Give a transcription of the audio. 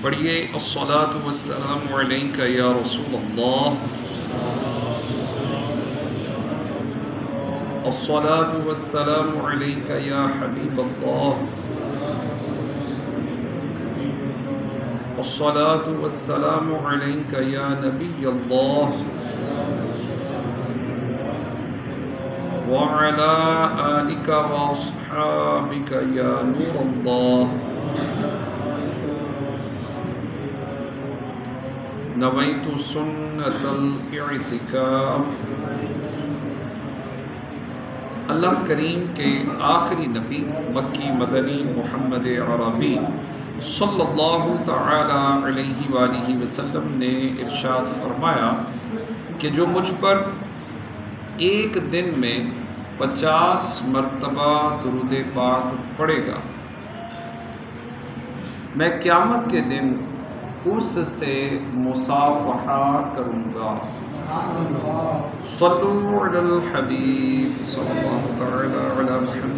پڑھیے الصلاۃ والسلام علیک یا رسول اللہ، الصلاۃ والسلام علیک یا حبیب اللہ، الصلاۃ والسلام علیک یا نبی اللہ، وعلی آلک واصحابک یا نور اللہ۔ نویت سنت الاعتکاف۔ اللہ کریم کے آخری نبی مکی مدنی محمد عربی صلی اللہ تعالی علیہ وآلہ وسلم نے ارشاد فرمایا کہ جو مجھ پر ایک دن میں 50 مرتبہ درود پاک پڑھے گا، میں قیامت کے دن اس سے مصافحہ کروں گا۔ صلو علی الحبیب صلی اللہ تعالی علی محمد۔